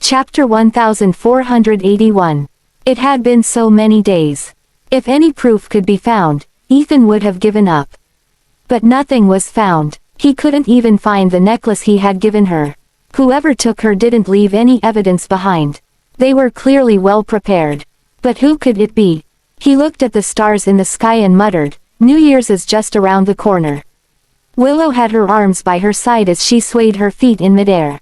Chapter 1481. It had been so many days. If any proof could be found, Ethan would have given up. But nothing was found. He couldn't even find the necklace he had given her. Whoever took her didn't leave any evidence behind. They were clearly well prepared. But who could it be? He looked at the stars in the sky and muttered, "New Year's is just around the corner." Willow had her arms by her side as she swayed her feet in midair.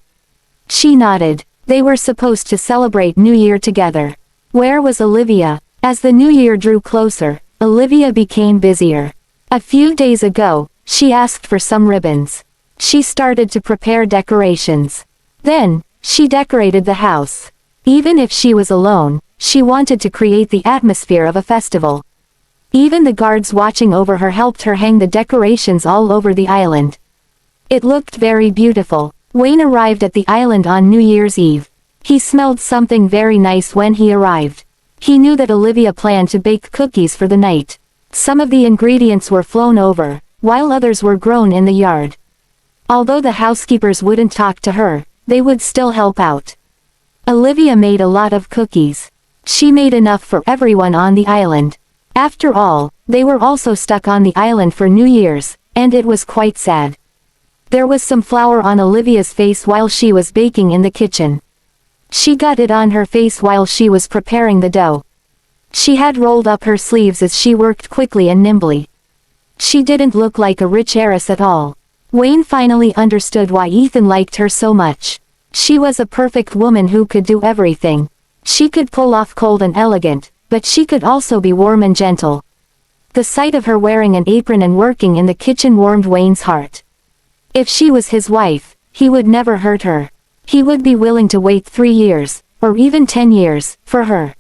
She nodded. They were supposed to celebrate New Year together. Where was Olivia? As the New Year drew closer, Olivia became busier. A few days ago, she asked for some ribbons. She started to prepare decorations. Then, she decorated the house. Even if she was alone, she wanted to create the atmosphere of a festival. Even the guards watching over her helped her hang the decorations all over the island. It looked very beautiful. Wayne arrived at the island on New Year's Eve. He smelled something very nice when he arrived. He knew that Olivia planned to bake cookies for the night. Some of the ingredients were flown over, while others were grown in the yard. Although the housekeepers wouldn't talk to her, they would still help out. Olivia made a lot of cookies. She made enough for everyone on the island. After all, they were also stuck on the island for New Year's, and it was quite sad. There was some flour on Olivia's face while she was baking in the kitchen. She got it on her face while she was preparing the dough. She had rolled up her sleeves as she worked quickly and nimbly. She didn't look like a rich heiress at all. Wayne finally understood why Ethan liked her so much. She was a perfect woman who could do everything. She could pull off cold and elegant, but she could also be warm and gentle. The sight of her wearing an apron and working in the kitchen warmed Wayne's heart. If she was his wife, he would never hurt her. He would be willing to wait 3 years, or even 10 years, for her.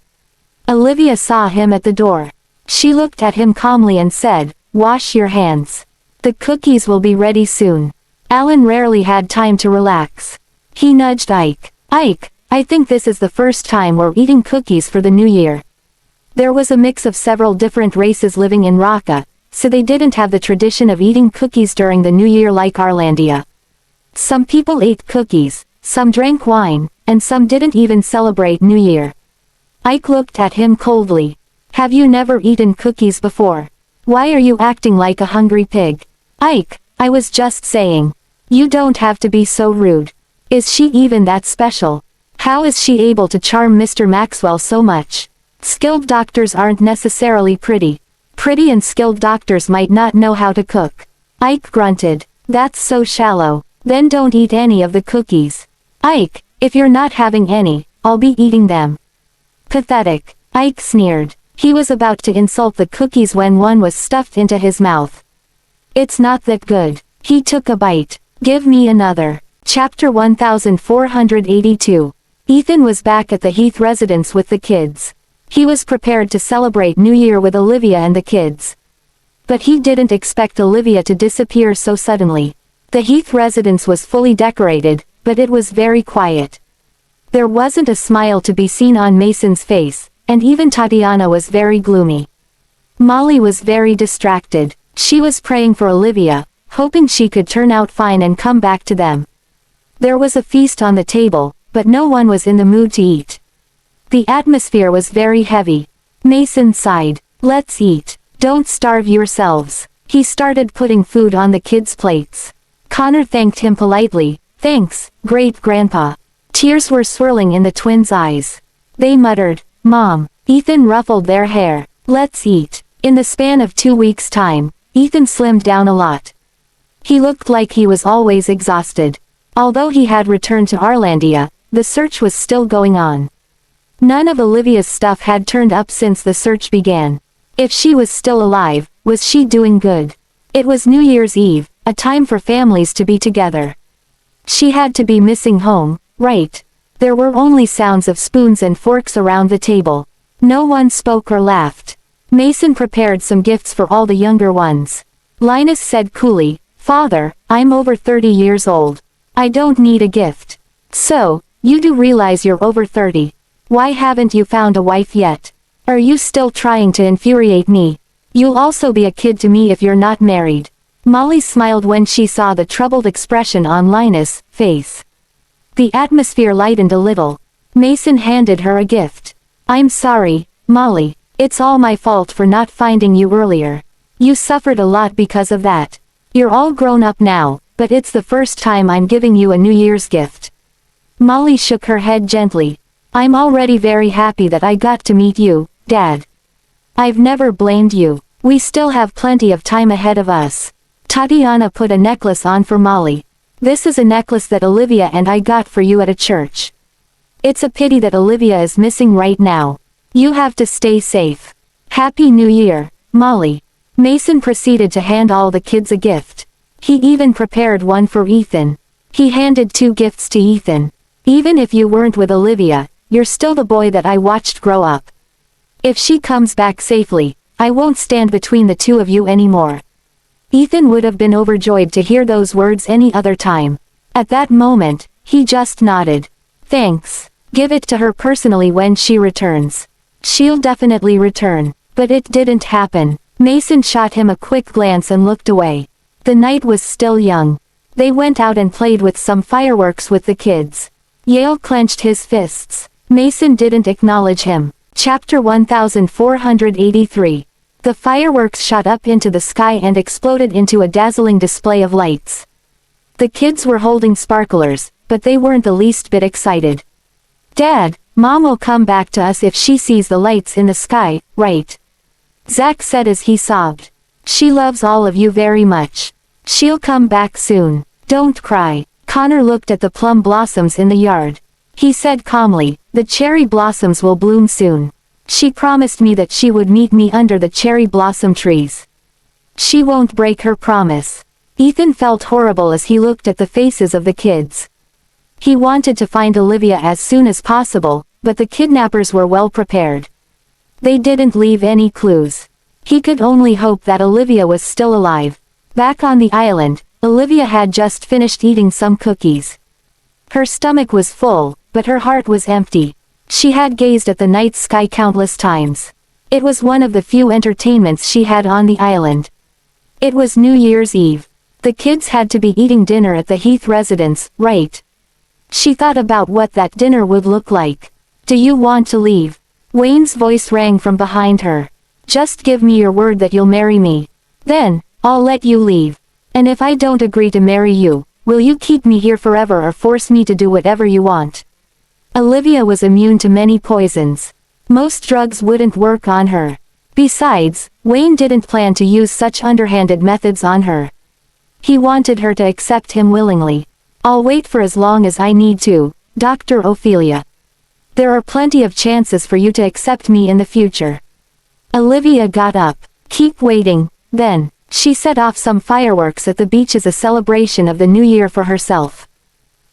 Olivia saw him at the door. She looked at him calmly and said, "Wash your hands. The cookies will be ready soon." Alan rarely had time to relax. He nudged Ike. "Ike, I think this is the first time we're eating cookies for the new year." There was a mix of several different races living in Raqqa, so they didn't have the tradition of eating cookies during the new year like Arlandia. Some people ate cookies, some drank wine, and some didn't even celebrate New Year. Ike looked at him coldly. "Have you never eaten cookies before? Why are you acting like a hungry pig?" "Ike, I was just saying. You don't have to be so rude. Is she even that special? How is she able to charm Mr. Maxwell so much? Skilled doctors aren't necessarily pretty. Pretty and skilled doctors might not know how to cook." Ike grunted. "That's so shallow. Then don't eat any of the cookies." "Ike, if you're not having any, I'll be eating them." "Pathetic." Ike sneered. He was about to insult the cookies when one was stuffed into his mouth. "It's not that good." He took a bite. "Give me another." Chapter 1482. Ethan was back at the Heath residence with the kids. He was prepared to celebrate New Year with Olivia and the kids. But he didn't expect Olivia to disappear so suddenly. The Heath residence was fully decorated, but it was very quiet. There wasn't a smile to be seen on Mason's face, and even Tatiana was very gloomy. Molly was very distracted. She was praying for Olivia, hoping she could turn out fine and come back to them. There was a feast on the table, but no one was in the mood to eat. The atmosphere was very heavy. Mason sighed. "Let's eat. Don't starve yourselves." He started putting food on the kids' plates. Connor thanked him politely. "Thanks, great-grandpa." Tears were swirling in the twins' eyes. They muttered, "Mom." Ethan ruffled their hair. "Let's eat." In the span of 2 weeks' time, Ethan slimmed down a lot. He looked like he was always exhausted. Although he had returned to Arlandia, the search was still going on. None of Olivia's stuff had turned up since the search began. If she was still alive, was she doing good? It was New Year's Eve, a time for families to be together. She had to be missing home, right? There were only sounds of spoons and forks around the table. No one spoke or laughed. Mason prepared some gifts for all the younger ones. Linus said coolly, "Father, I'm over 30 years old. I don't need a gift." "So, you do realize you're over 30. Why haven't you found a wife yet? Are you still trying to infuriate me? You'll also be a kid to me if you're not married." Molly smiled when she saw the troubled expression on Linus' face. The atmosphere lightened a little. Mason handed her a gift. I'm sorry, Molly. It's all my fault for not finding you earlier. You suffered a lot because of that. You're all grown up now, but it's the first time I'm giving you a New Year's gift. Molly shook her head gently. I'm already very happy that I got to meet you, Dad. I've never blamed you. We still have plenty of time ahead of us. Tatiana put a necklace on for Molly. This is a necklace that Olivia and I got for you at a church. It's a pity that Olivia is missing right now. You have to stay safe. Happy New Year, Molly. Mason proceeded to hand all the kids a gift. He even prepared one for Ethan. He handed 2 gifts to Ethan. Even if you weren't with Olivia, you're still the boy that I watched grow up. If she comes back safely, I won't stand between the two of you anymore. Ethan would have been overjoyed to hear those words any other time. At that moment, he just nodded. Thanks. Give it to her personally when she returns. She'll definitely return. But it didn't happen. Mason shot him a quick glance and looked away. The night was still young. They went out and played with some fireworks with the kids. Yale clenched his fists. Mason didn't acknowledge him. Chapter 1483. The fireworks shot up into the sky and exploded into a dazzling display of lights. The kids were holding sparklers, but they weren't the least bit excited. Dad, Mom will come back to us if she sees the lights in the sky, right? Zach said as he sobbed. She loves all of you very much. She'll come back soon. Don't cry. Connor looked at the plum blossoms in the yard. He said calmly, the cherry blossoms will bloom soon. She promised me that she would meet me under the cherry blossom trees. She won't break her promise. Ethan felt horrible as he looked at the faces of the kids. He wanted to find Olivia as soon as possible, but the kidnappers were well prepared. They didn't leave any clues. He could only hope that Olivia was still alive. Back on the island, Olivia had just finished eating some cookies. Her stomach was full, but her heart was empty. She had gazed at the night sky countless times. It was one of the few entertainments she had on the island. It was New Year's Eve. The kids had to be eating dinner at the Heath residence, right? She thought about what that dinner would look like. Do you want to leave? Wayne's voice rang from behind her. Just give me your word that you'll marry me. Then, I'll let you leave. And if I don't agree to marry you, will you keep me here forever or force me to do whatever you want? Olivia was immune to many poisons. Most drugs wouldn't work on her. Besides, Wayne didn't plan to use such underhanded methods on her. He wanted her to accept him willingly. I'll wait for as long as I need to, Dr. Ophelia. There are plenty of chances for you to accept me in the future. Olivia got up. Keep waiting, then. She set off some fireworks at the beach as a celebration of the new year for herself.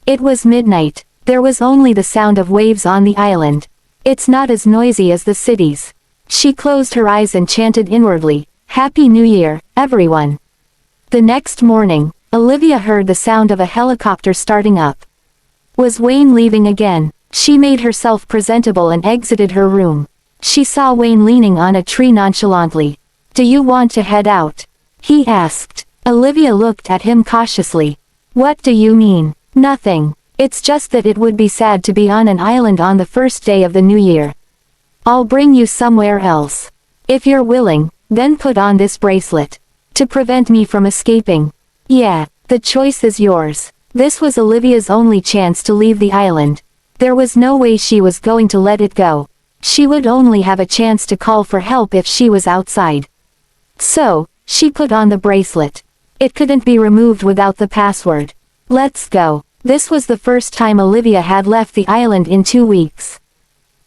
It was midnight. There was only the sound of waves on the island. It's not as noisy as the cities. She closed her eyes and chanted inwardly, Happy New Year, everyone. The next morning, Olivia heard the sound of a helicopter starting up. Was Wayne leaving again? She made herself presentable and exited her room. She saw Wayne leaning on a tree nonchalantly. Do you want to head out? He asked. Olivia looked at him cautiously. What do you mean? Nothing. It's just that it would be sad to be on an island on the first day of the new year. I'll bring you somewhere else. If you're willing, then put on this bracelet. To prevent me from escaping. Yeah, the choice is yours. This was Olivia's only chance to leave the island. There was no way she was going to let it go. She would only have a chance to call for help if she was outside. So, she put on the bracelet. It couldn't be removed without the password. Let's go. This was the first time Olivia had left the island in 2 weeks.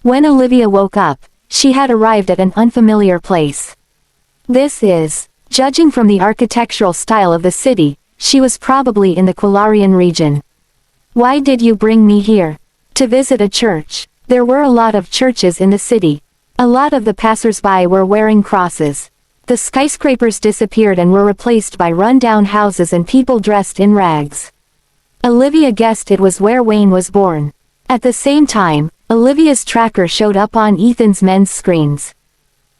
When Olivia woke up, she had arrived at an unfamiliar place. This is, judging from the architectural style of the city, she was probably in the Quilarian region. Why did you bring me here? To visit a church. There were a lot of churches in the city. A lot of the passers-by were wearing crosses. The skyscrapers disappeared and were replaced by run-down houses and people dressed in rags. Olivia guessed it was where Wayne was born. At the same time, Olivia's tracker showed up on Ethan's men's screens.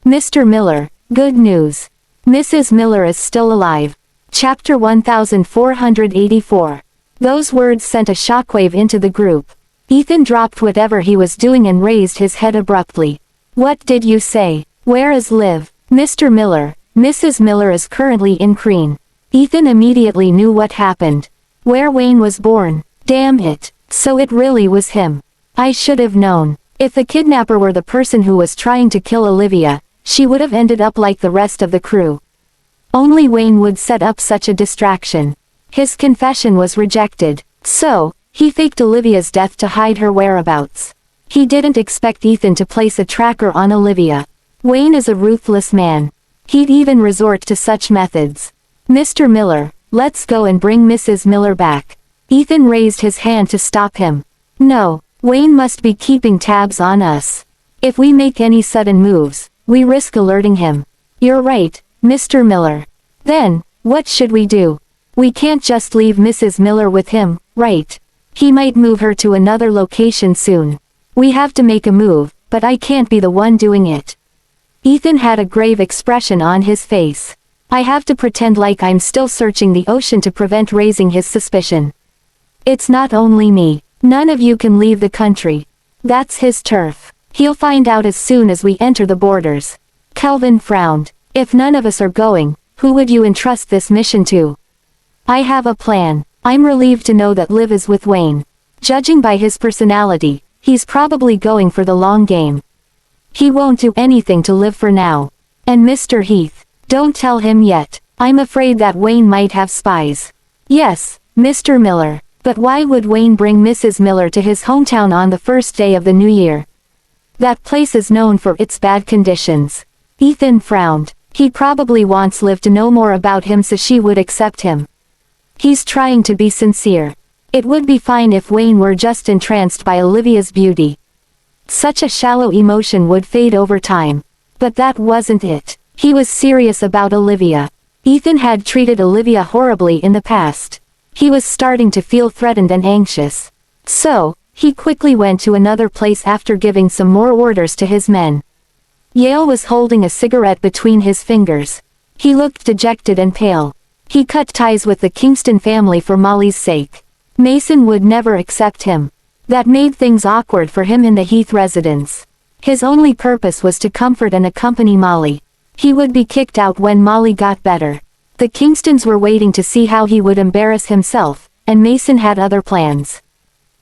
Mr. Miller, good news. Mrs. Miller is still alive. Chapter 1484. Those words sent a shockwave into the group. Ethan dropped whatever he was doing and raised his head abruptly. What did you say? Where is Liv? Mr. Miller. Mrs. Miller is currently in Crean. Ethan immediately knew what happened. Where Wayne was born. Damn it. So it really was him. I should have known. If the kidnapper were the person who was trying to kill Olivia, she would have ended up like the rest of the crew. Only Wayne would set up such a distraction. His confession was rejected. So, he faked Olivia's death to hide her whereabouts. He didn't expect Ethan to place a tracker on Olivia. Wayne is a ruthless man. He'd even resort to such methods. Mr. Miller, let's go and bring Mrs. Miller back. Ethan raised his hand to stop him. No, Wayne must be keeping tabs on us. If we make any sudden moves, we risk alerting him. You're right, Mr. Miller. Then, what should we do? We can't just leave Mrs. Miller with him, right? He might move her to another location soon. We have to make a move, but I can't be the one doing it. Ethan had a grave expression on his face. I have to pretend like I'm still searching the ocean to prevent raising his suspicion. It's not only me. None of you can leave the country. That's his turf. He'll find out as soon as we enter the borders. Kelvin frowned. If none of us are going, who would you entrust this mission to? I have a plan. I'm relieved to know that Liv is with Wayne. Judging by his personality, he's probably going for the long game. He won't do anything to Liv for now. And Mr. Heath, don't tell him yet. I'm afraid that Wayne might have spies. Yes, Mr. Miller. But why would Wayne bring Mrs. Miller to his hometown on the first day of the new year? That place is known for its bad conditions. Ethan frowned. He probably wants Liv to know more about him so she would accept him. He's trying to be sincere. It would be fine if Wayne were just entranced by Olivia's beauty. Such a shallow emotion would fade over time. But that wasn't it. He was serious about Olivia. Ethan had treated Olivia horribly in the past. He was starting to feel threatened and anxious. So, he quickly went to another place after giving some more orders to his men. Yale was holding a cigarette between his fingers. He looked dejected and pale. He cut ties with the Kingston family for Molly's sake. Mason would never accept him. That made things awkward for him in the Heath residence. His only purpose was to comfort and accompany Molly. He would be kicked out when Molly got better. The Kingstons were waiting to see how he would embarrass himself, and Mason had other plans.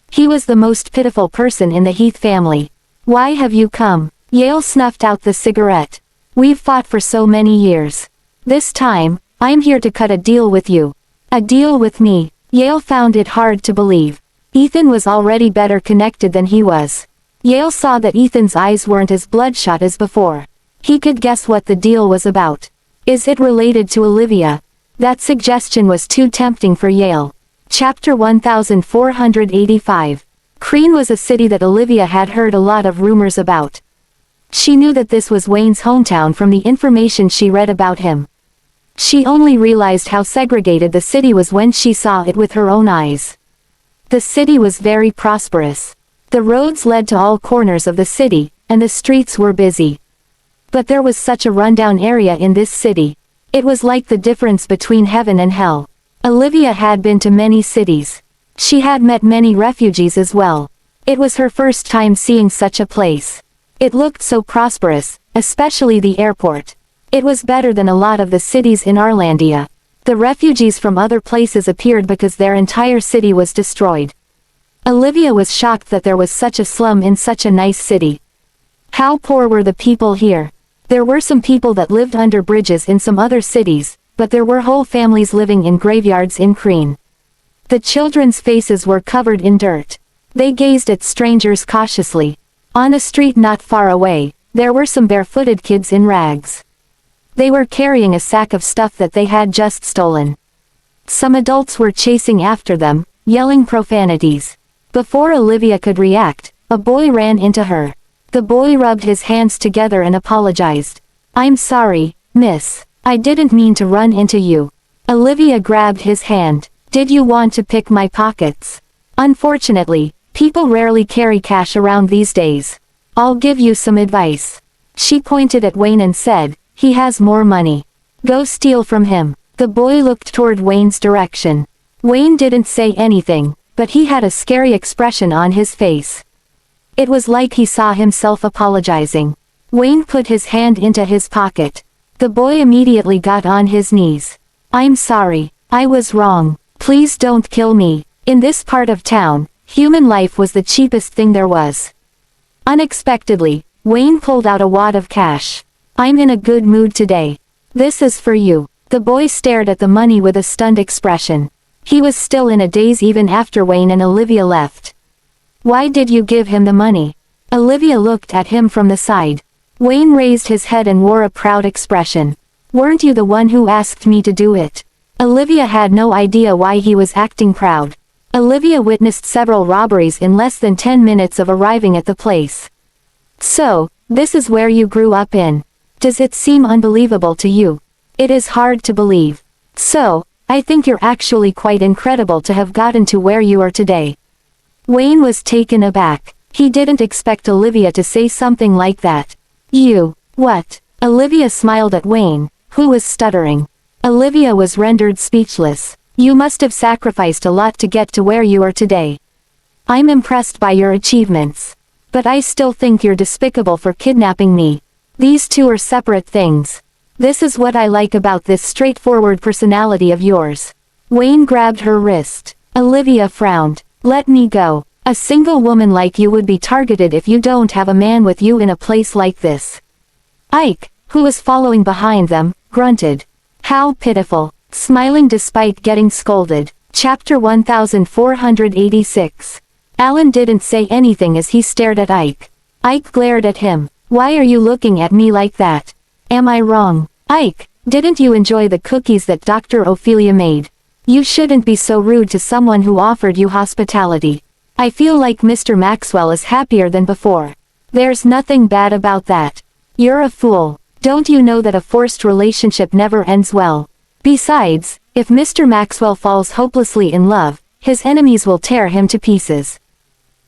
He was the most pitiful person in the Heath family. Why have you come? Yale snuffed out the cigarette. We've fought for so many years. This time, I'm here to cut a deal with you. A deal with me. Yale found it hard to believe. Ethan was already better connected than he was. Yale saw that Ethan's eyes weren't as bloodshot as before. He could guess what the deal was about. Is it related to Olivia? That suggestion was too tempting for Yale. Chapter 1485. Crean was a city that Olivia had heard a lot of rumors about. She knew that this was Wayne's hometown from the information she read about him. She only realized how segregated the city was when she saw it with her own eyes. The city was very prosperous. The roads led to all corners of the city, and the streets were busy. But there was such a rundown area in this city. It was like the difference between heaven and hell. Olivia had been to many cities. She had met many refugees as well. It was her first time seeing such a place. It looked so prosperous, especially the airport. It was better than a lot of the cities in Arlandia. The refugees from other places appeared because their entire city was destroyed. Olivia was shocked that there was such a slum in such a nice city. How poor were the people here? There were some people that lived under bridges in some other cities, but there were whole families living in graveyards in Crean. The children's faces were covered in dirt. They gazed at strangers cautiously. On a street not far away, there were some barefooted kids in rags. They were carrying a sack of stuff that they had just stolen. Some adults were chasing after them, yelling profanities. Before Olivia could react, a boy ran into her. The boy rubbed his hands together and apologized. I'm sorry, miss. I didn't mean to run into you. Olivia grabbed his hand. Did you want to pick my pockets? Unfortunately, people rarely carry cash around these days. I'll give you some advice. She pointed at Wayne and said, he has more money. Go steal from him. The boy looked toward Wayne's direction. Wayne didn't say anything, but he had a scary expression on his face. It was like he saw himself apologizing. Wayne put his hand into his pocket. The boy immediately got on his knees. "I'm sorry. I was wrong. Please don't kill me." In this part of town, human life was the cheapest thing there was. Unexpectedly, Wayne pulled out a wad of cash. "I'm in a good mood today. This is for you." The boy stared at the money with a stunned expression. He was still in a daze even after Wayne and Olivia left. "Why did you give him the money?" Olivia looked at him from the side. Wayne raised his head and wore a proud expression. "Weren't you the one who asked me to do it?" Olivia had no idea why he was acting proud. Olivia witnessed several robberies in less than 10 minutes of arriving at the place. "So, this is where you grew up in. Does it seem unbelievable to you?" "It is hard to believe. So, I think you're actually quite incredible to have gotten to where you are today." Wayne was taken aback. He didn't expect Olivia to say something like that. "You, what?" Olivia smiled at Wayne, who was stuttering. Olivia was rendered speechless. "You must have sacrificed a lot to get to where you are today. I'm impressed by your achievements. But I still think you're despicable for kidnapping me. These two are separate things. This is what I like about this straightforward personality of yours." Wayne grabbed her wrist. Olivia frowned. "Let me go. A single woman like you would be targeted if you don't have a man with you in a place like this." Ike, who was following behind them, grunted. "How pitiful." Smiling despite getting scolded. Chapter 1486. Alan didn't say anything as he stared at Ike. Ike glared at him. "Why are you looking at me like that? Am I wrong?" "Ike, didn't you enjoy the cookies that Dr. Ophelia made? You shouldn't be so rude to someone who offered you hospitality. I feel like Mr. Maxwell is happier than before. There's nothing bad about that. You're a fool. Don't you know that a forced relationship never ends well? Besides, if Mr. Maxwell falls hopelessly in love, his enemies will tear him to pieces.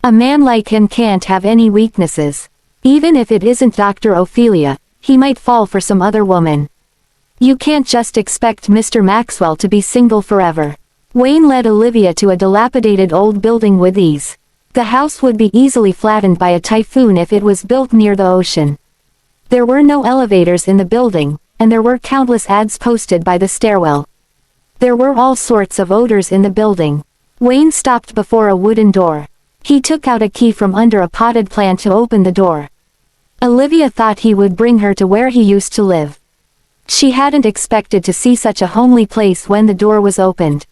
A man like him can't have any weaknesses. Even if it isn't Dr. Ophelia, he might fall for some other woman. You can't just expect Mr. Maxwell to be single forever." Wayne led Olivia to a dilapidated old building with ease. The house would be easily flattened by a typhoon if it was built near the ocean. There were no elevators in the building, and there were countless ads posted by the stairwell. There were all sorts of odors in the building. Wayne stopped before a wooden door. He took out a key from under a potted plant to open the door. Olivia thought he would bring her to where he used to live. She hadn't expected to see such a homely place when the door was opened.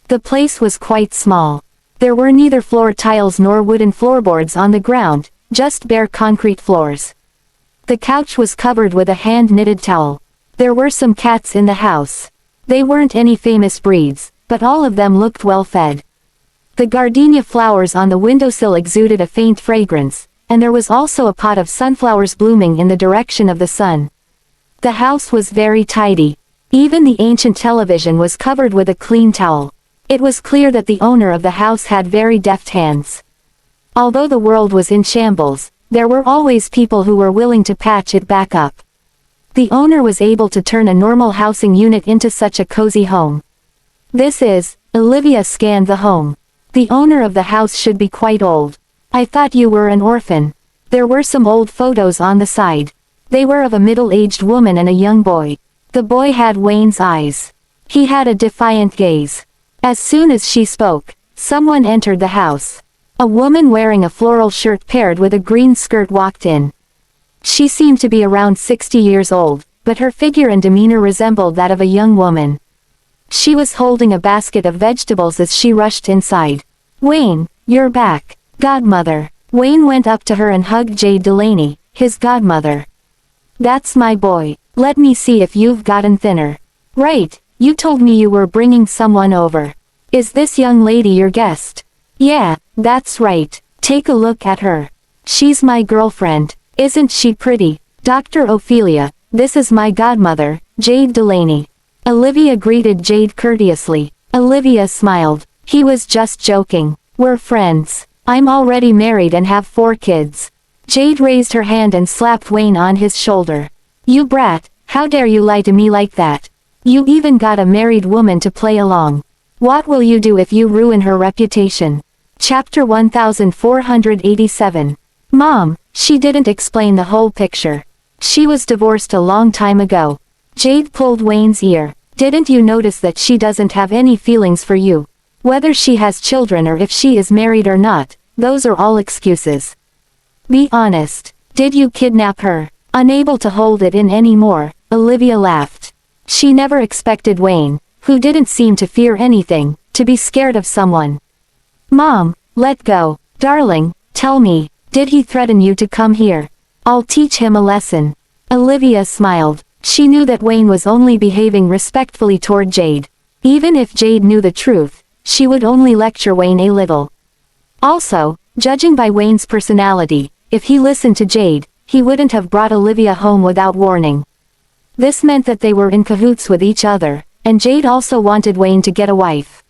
The place was quite small. There were neither floor tiles nor wooden floorboards on the ground, just bare concrete floors. The couch was covered with a hand-knitted towel. There were some cats in the house. They weren't any famous breeds, but all of them looked well fed. The gardenia flowers on the windowsill exuded a faint fragrance, and there was also a pot of sunflowers blooming in the direction of the sun. The house was very tidy. Even the ancient television was covered with a clean towel. It was clear that the owner of the house had very deft hands. Although the world was in shambles, there were always people who were willing to patch it back up. The owner was able to turn a normal housing unit into such a cozy home. "This is," Olivia scanned the home. "The owner of the house should be quite old. I thought you were an orphan." There were some old photos on the side. They were of a middle-aged woman and a young boy. The boy had Wayne's eyes. He had a defiant gaze. As soon as she spoke, someone entered the house. A woman wearing a floral shirt paired with a green skirt walked in. She seemed to be around 60 years old, but her figure and demeanor resembled that of a young woman. She was holding a basket of vegetables as she rushed inside. "Wayne, you're back. Godmother." Wayne went up to her and hugged Jade Delaney, his godmother. "That's my boy. Let me see if you've gotten thinner." "Right, you told me you were bringing someone over. Is this young lady your guest?" "Yeah, that's right. Take a look at her. She's my girlfriend. Isn't she pretty? Dr. Ophelia, this is my godmother, Jade Delaney." Olivia greeted Jade courteously. Olivia smiled. He was just joking. "We're friends. I'm already married and have 4 kids." Jade raised her hand and slapped Wayne on his shoulder. "You brat, how dare you lie to me like that? You even got a married woman to play along." What will you do if you ruin her reputation? Chapter 1487. Mom, she didn't explain the whole picture. She was divorced a long time ago. Jade pulled Wayne's ear. Didn't you notice that she doesn't have any feelings for you? Whether she has children or if she is married or not, those are all excuses. Be honest. Did you kidnap her? Unable to hold it in anymore, Olivia laughed. She never expected Wayne, who didn't seem to fear anything, to be scared of someone. Mom, let go. Darling, tell me, did he threaten you to come here? I'll teach him a lesson. Olivia smiled. She knew that Wayne was only behaving respectfully toward Jade. Even if Jade knew the truth, she would only lecture Wayne a little. Also, judging by Wayne's personality, if he listened to Jade, he wouldn't have brought Olivia home without warning. This meant that they were in cahoots with each other, and Jade also wanted Wayne to get a wife.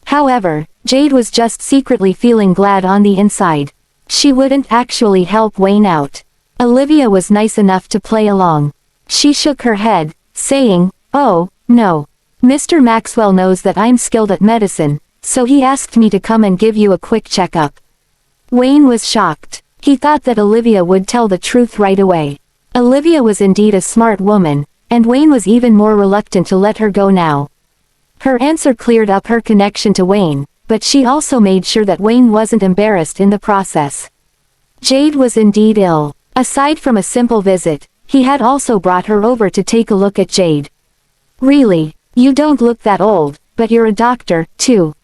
However, Jade was just secretly feeling glad on the inside. She wouldn't actually help Wayne out. Olivia was nice enough to play along. She shook her head, saying, "Oh, no. Mr. Maxwell knows that I'm skilled at medicine, so he asked me to come and give you a quick checkup." Wayne was shocked. He thought that Olivia would tell the truth right away. Olivia was indeed a smart woman, and Wayne was even more reluctant to let her go now. Her answer cleared up her connection to Wayne, but she also made sure that Wayne wasn't embarrassed in the process. Jade was indeed ill. Aside from a simple visit, he had also brought her over to take a look at Jade. Really, you don't look that old, but you're a doctor, too.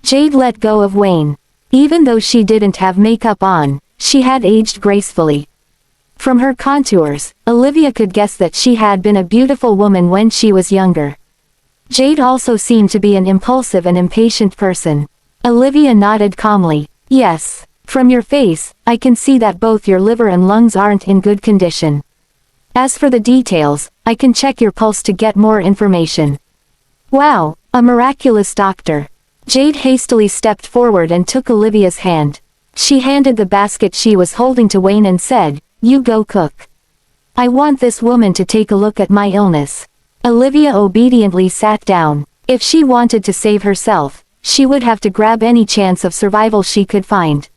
Jade let go of Wayne. Even though she didn't have makeup on, she had aged gracefully. From her contours, Olivia could guess that she had been a beautiful woman when she was younger. Jade also seemed to be an impulsive and impatient person. Olivia nodded calmly. Yes. From your face, I can see that both your liver and lungs aren't in good condition. As for the details, I can check your pulse to get more information. Wow, a miraculous doctor. Jade hastily stepped forward and took Olivia's hand. She handed the basket she was holding to Wayne and said, "You go cook. I want this woman to take a look at my illness." Olivia obediently sat down. If she wanted to save herself, she would have to grab any chance of survival she could find.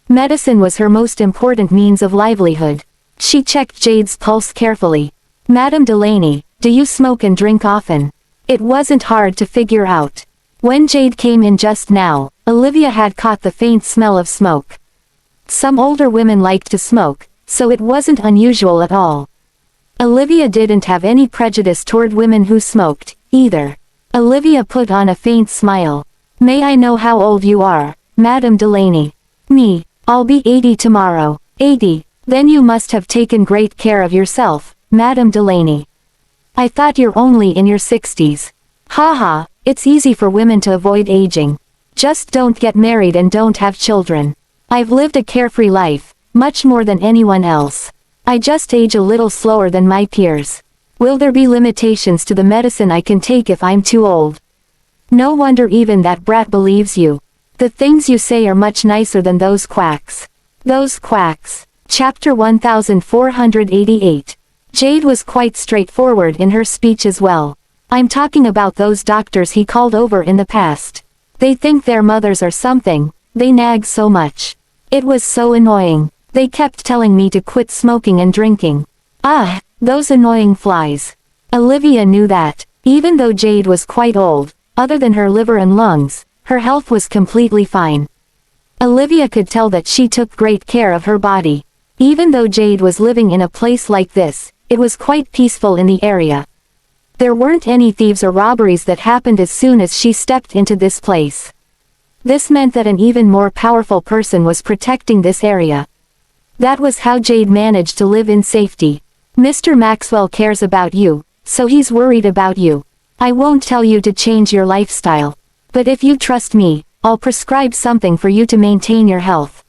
Medicine was her most important means of livelihood. She checked Jade's pulse carefully. "Madame Delaney, do you smoke and drink often?" It wasn't hard to figure out. When Jade came in just now, Olivia had caught the faint smell of smoke. Some older women liked to smoke, so it wasn't unusual at all. Olivia didn't have any prejudice toward women who smoked, either. Olivia put on a faint smile. "May I know how old you are, Madame Delaney?" "Me, I'll be 80 tomorrow." "80, then you must have taken great care of yourself, Madame Delaney." "I thought you're only in your 60s. Haha, it's easy for women to avoid aging. Just don't get married and don't have children. I've lived a carefree life, much more than anyone else. I just age a little slower than my peers. Will there be limitations to the medicine I can take if I'm too old?" "No wonder even that brat believes you. The things you say are much nicer than those quacks." Those quacks. Chapter 1488. Jade was quite straightforward in her speech as well. "I'm talking about those doctors he called over in the past. They think their mothers are something, they nag so much. It was so annoying. They kept telling me to quit smoking and drinking. Ah, those annoying flies." Olivia knew that, even though Jade was quite old, other than her liver and lungs, her health was completely fine. Olivia could tell that she took great care of her body. Even though Jade was living in a place like this, it was quite peaceful in the area. There weren't any thieves or robberies that happened as soon as she stepped into this place. This meant that an even more powerful person was protecting this area. That was how Jade managed to live in safety. "Mr. Maxwell cares about you, so he's worried about you. I won't tell you to change your lifestyle. But if you trust me, I'll prescribe something for you to maintain your health."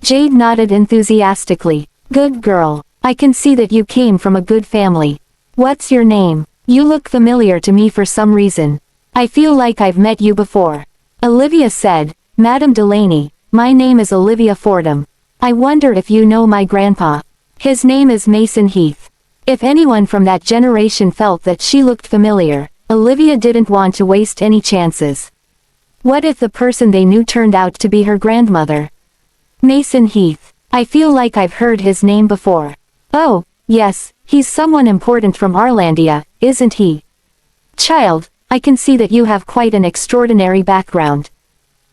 Jade nodded enthusiastically. "Good girl. I can see that you came from a good family. What's your name? You look familiar to me for some reason. I feel like I've met you before." Olivia said, "Madame Delaney, my name is Olivia Fordham. I wonder if you know my grandpa. His name is Mason Heath." If anyone from that generation felt that she looked familiar, Olivia didn't want to waste any chances. What if the person they knew turned out to be her grandmother? Mason Heath. I feel like I've heard his name before. Oh, yes, he's someone important from Arlandia, isn't he? Child, I can see that you have quite an extraordinary background.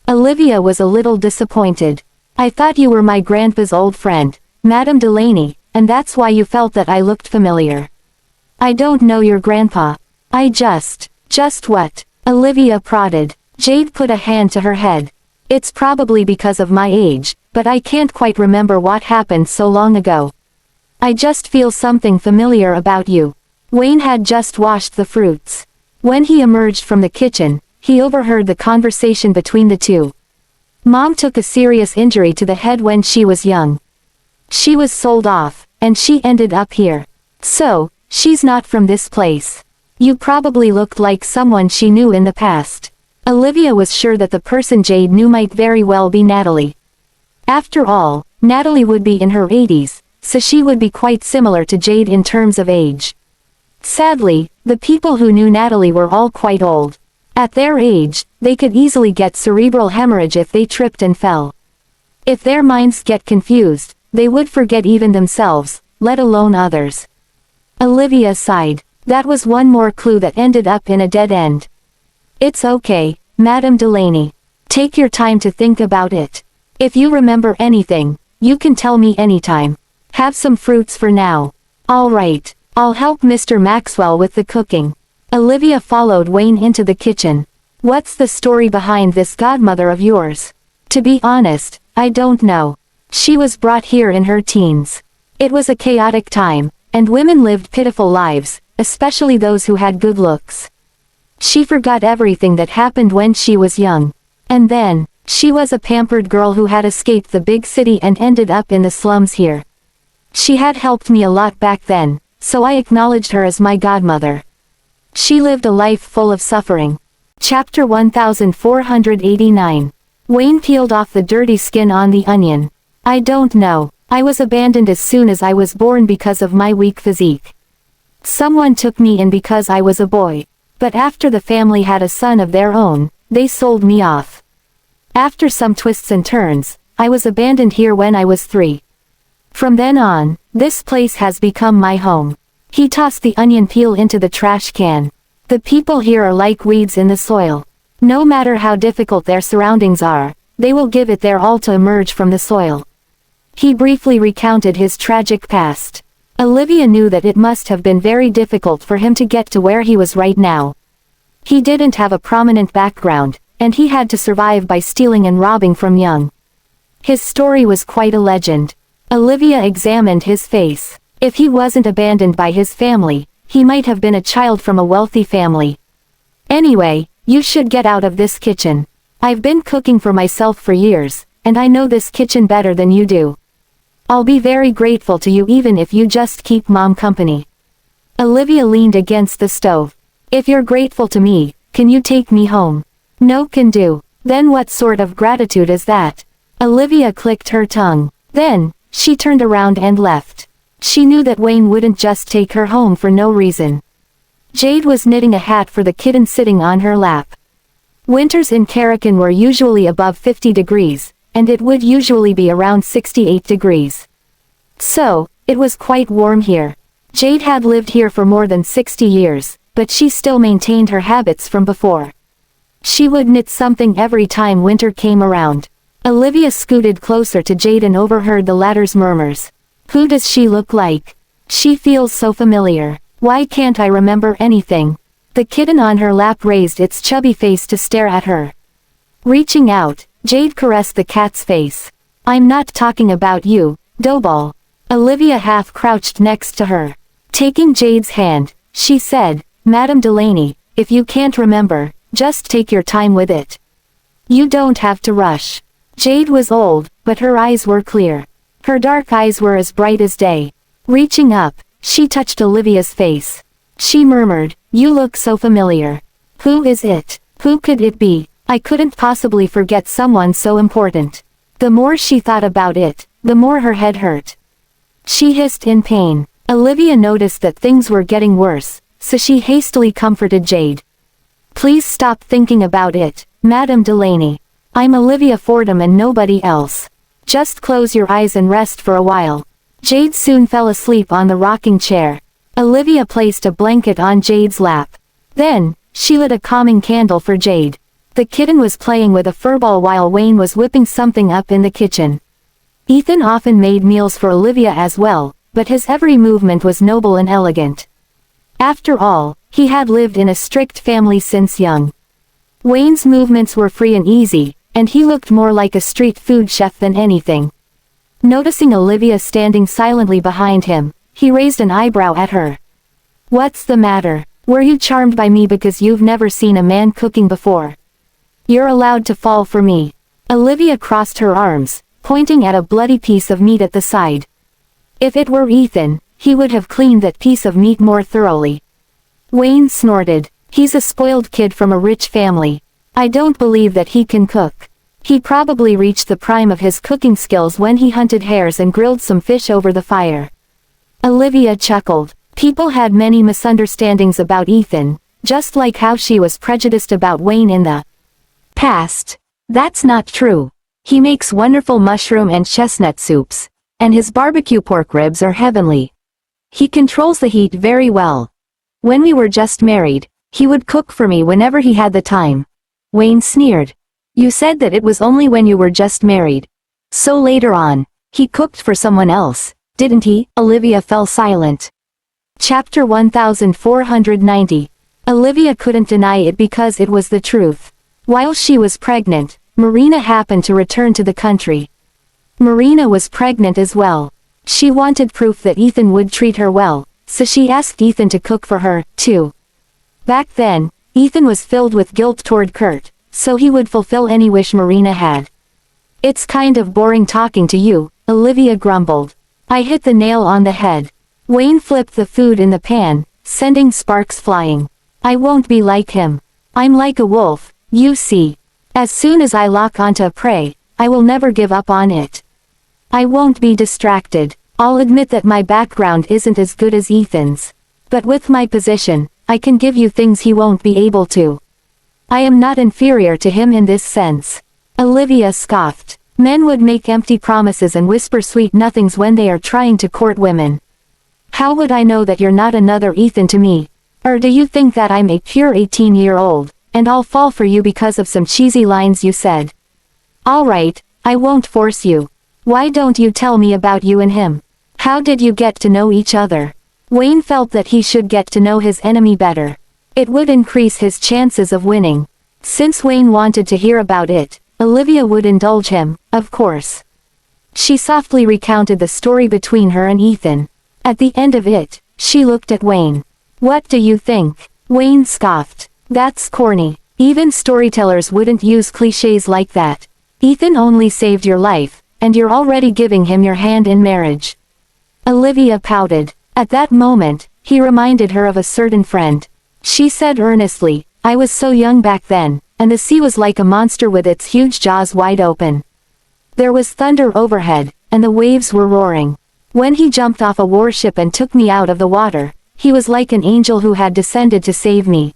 Olivia was a little disappointed. I thought you were my grandpa's old friend, Madame Delaney, and that's why you felt that I looked familiar. I don't know your grandpa. I just what? Olivia prodded. Jade put a hand to her head. It's probably because of my age, but I can't quite remember what happened so long ago. I just feel something familiar about you. Wayne had just washed the fruits. When he emerged from the kitchen, he overheard the conversation between the two. Mom took a serious injury to the head when she was young. She was sold off, and she ended up here. So, she's not from this place. You probably looked like someone she knew in the past. Olivia was sure that the person Jade knew might very well be Natalie. After all, Natalie would be in her 80s, so she would be quite similar to Jade in terms of age. Sadly, the people who knew Natalie were all quite old. At their age, they could easily get cerebral hemorrhage if they tripped and fell. If their minds get confused, they would forget even themselves, let alone others. Olivia sighed. That was one more clue that ended up in a dead end. It's okay, Madame Delaney. Take your time to think about it. If you remember anything, you can tell me anytime. Have some fruits for now. All right, I'll help Mr. Maxwell with the cooking. Olivia followed Wayne into the kitchen. What's the story behind this godmother of yours? To be honest, I don't know. She was brought here in her teens. It was a chaotic time, and women lived pitiful lives, especially those who had good looks. She forgot everything that happened when she was young. And then, she was a pampered girl who had escaped the big city and ended up in the slums here. She had helped me a lot back then, so I acknowledged her as my godmother. She lived a life full of suffering. Chapter 1489. Wayne peeled off the dirty skin on the onion. I don't know. I was abandoned as soon as I was born because of my weak physique. Someone took me in because I was a boy. But after the family had a son of their own, they sold me off. After some twists and turns, I was abandoned here when I was 3. From then on, this place has become my home. He tossed the onion peel into the trash can. The people here are like weeds in the soil. No matter how difficult their surroundings are, they will give it their all to emerge from the soil. He briefly recounted his tragic past. Olivia knew that it must have been very difficult for him to get to where he was right now. He didn't have a prominent background, and he had to survive by stealing and robbing from young. His story was quite a legend. Olivia examined his face. If he wasn't abandoned by his family, he might have been a child from a wealthy family. Anyway, you should get out of this kitchen. I've been cooking for myself for years, and I know this kitchen better than you do. I'll be very grateful to you even if you just keep Mom company. Olivia leaned against the stove. If you're grateful to me, can you take me home? No can do. Then what sort of gratitude is that? Olivia clicked her tongue. Then, she turned around and left. She knew that Wayne wouldn't just take her home for no reason. Jade was knitting a hat for the kitten sitting on her lap. Winters in Karakin were usually above 50 degrees, and it would usually be around 68 degrees. So, it was quite warm here. Jade had lived here for more than 60 years, but she still maintained her habits from before. She would knit something every time winter came around. Olivia scooted closer to Jade and overheard the latter's murmurs. Who does she look like? She feels so familiar. Why can't I remember anything? The kitten on her lap raised its chubby face to stare at her. Reaching out, Jade caressed the cat's face. I'm not talking about you, Doughball. Olivia half crouched next to her. Taking Jade's hand, she said, Madame Delaney, if you can't remember, just take your time with it. You don't have to rush. Jade was old, but her eyes were clear. Her dark eyes were as bright as day. Reaching up, she touched Olivia's face. She murmured, You look so familiar. Who is it? Who could it be? I couldn't possibly forget someone so important. The more she thought about it, the more her head hurt. She hissed in pain. Olivia noticed that things were getting worse, so she hastily comforted Jade. Please stop thinking about it, Madame Delaney. I'm Olivia Fordham and nobody else. Just close your eyes and rest for a while. Jade soon fell asleep on the rocking chair. Olivia placed a blanket on Jade's lap. Then, she lit a calming candle for Jade. The kitten was playing with a furball while Wayne was whipping something up in the kitchen. Ethan often made meals for Olivia as well, but his every movement was noble and elegant. After all, he had lived in a strict family since young. Wayne's movements were free and easy, and he looked more like a street food chef than anything. Noticing Olivia standing silently behind him, he raised an eyebrow at her. What's the matter? Were you charmed by me because you've never seen a man cooking before? You're allowed to fall for me. Olivia crossed her arms, pointing at a bloody piece of meat at the side. If it were Ethan, he would have cleaned that piece of meat more thoroughly. Wayne snorted. He's a spoiled kid from a rich family. I don't believe that he can cook. He probably reached the prime of his cooking skills when he hunted hares and grilled some fish over the fire. Olivia chuckled. People had many misunderstandings about Ethan, just like how she was prejudiced about Wayne in the past. That's not true. He makes wonderful mushroom and chestnut soups, and his barbecue pork ribs are heavenly. He controls the heat very well. When we were just married, he would cook for me whenever he had the time. Wayne sneered. You said that it was only when you were just married. So later on, he cooked for someone else, didn't he? Olivia fell silent. Chapter 1490. Olivia couldn't deny it because it was the truth. While she was pregnant, Marina happened to return to the country. Marina was pregnant as well. She wanted proof that Ethan would treat her well, so she asked Ethan to cook for her, too. Back then, Ethan was filled with guilt toward Kurt, so he would fulfill any wish Marina had. It's kind of boring talking to you, Olivia grumbled. I hit the nail on the head. Wayne flipped the food in the pan, sending sparks flying. I won't be like him. I'm like a wolf, you see. As soon as I lock onto a prey, I will never give up on it. I won't be distracted. I'll admit that my background isn't as good as Ethan's. But with my position, I can give you things he won't be able to. I am not inferior to him in this sense. Olivia scoffed. Men would make empty promises and whisper sweet nothings when they are trying to court women. How would I know that you're not another Ethan to me? Or do you think that I'm a pure 18-year-old, and I'll fall for you because of some cheesy lines you said? Alright, I won't force you. Why don't you tell me about you and him? How did you get to know each other? Wayne felt that he should get to know his enemy better. It would increase his chances of winning. Since Wayne wanted to hear about it, Olivia would indulge him, of course. She softly recounted the story between her and Ethan. At the end of it, she looked at Wayne. What do you think? Wayne scoffed. That's corny. Even storytellers wouldn't use cliches like that. Ethan only saved your life, and you're already giving him your hand in marriage. Olivia pouted. At that moment, he reminded her of a certain friend. She said earnestly, I was so young back then, and the sea was like a monster with its huge jaws wide open. There was thunder overhead, and the waves were roaring. When he jumped off a warship and took me out of the water, he was like an angel who had descended to save me.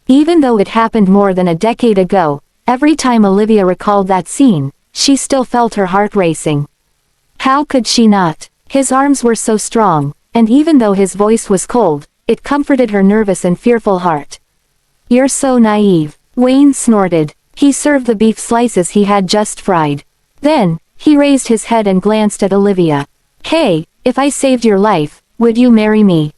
Even though it happened more than a decade ago, every time Olivia recalled that scene, she still felt her heart racing. How could she not? His arms were so strong, and even though his voice was cold, it comforted her nervous and fearful heart. You're so naive, Wayne snorted. He served the beef slices he had just fried. Then, he raised his head and glanced at Olivia. Hey, if I saved your life, would you marry me?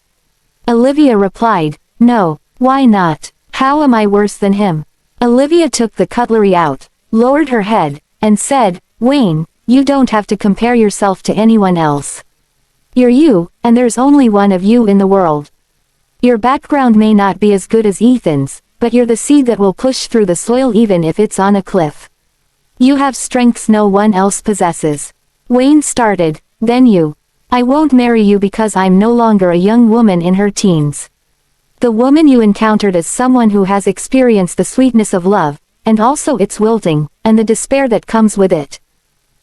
Olivia replied, no, why not? How am I worse than him? Olivia took the cutlery out, lowered her head, and said, Wayne, you don't have to compare yourself to anyone else. You're you, and there's only one of you in the world. Your background may not be as good as Ethan's, but you're the seed that will push through the soil even if it's on a cliff. You have strengths no one else possesses. Wayne started, then you. I won't marry you because I'm no longer a young woman in her teens. The woman you encountered is someone who has experienced the sweetness of love, and also its wilting, and the despair that comes with it.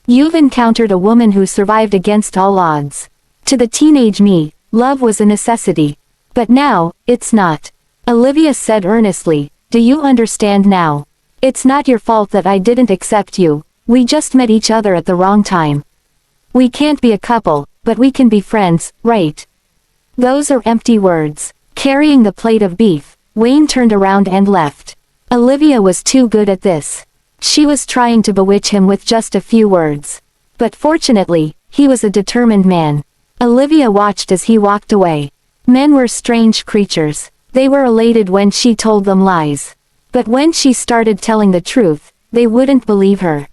You've encountered a woman who survived against all odds. To the teenage me, love was a necessity. But now, it's not. Olivia said earnestly, Do you understand now? It's not your fault that I didn't accept you, we just met each other at the wrong time. We can't be a couple, but we can be friends, right? Those are empty words. Carrying the plate of beef, Wayne turned around and left. Olivia was too good at this. She was trying to bewitch him with just a few words. But fortunately, he was a determined man. Olivia watched as he walked away. Men were strange creatures. They were elated when she told them lies. But when she started telling the truth, they wouldn't believe her.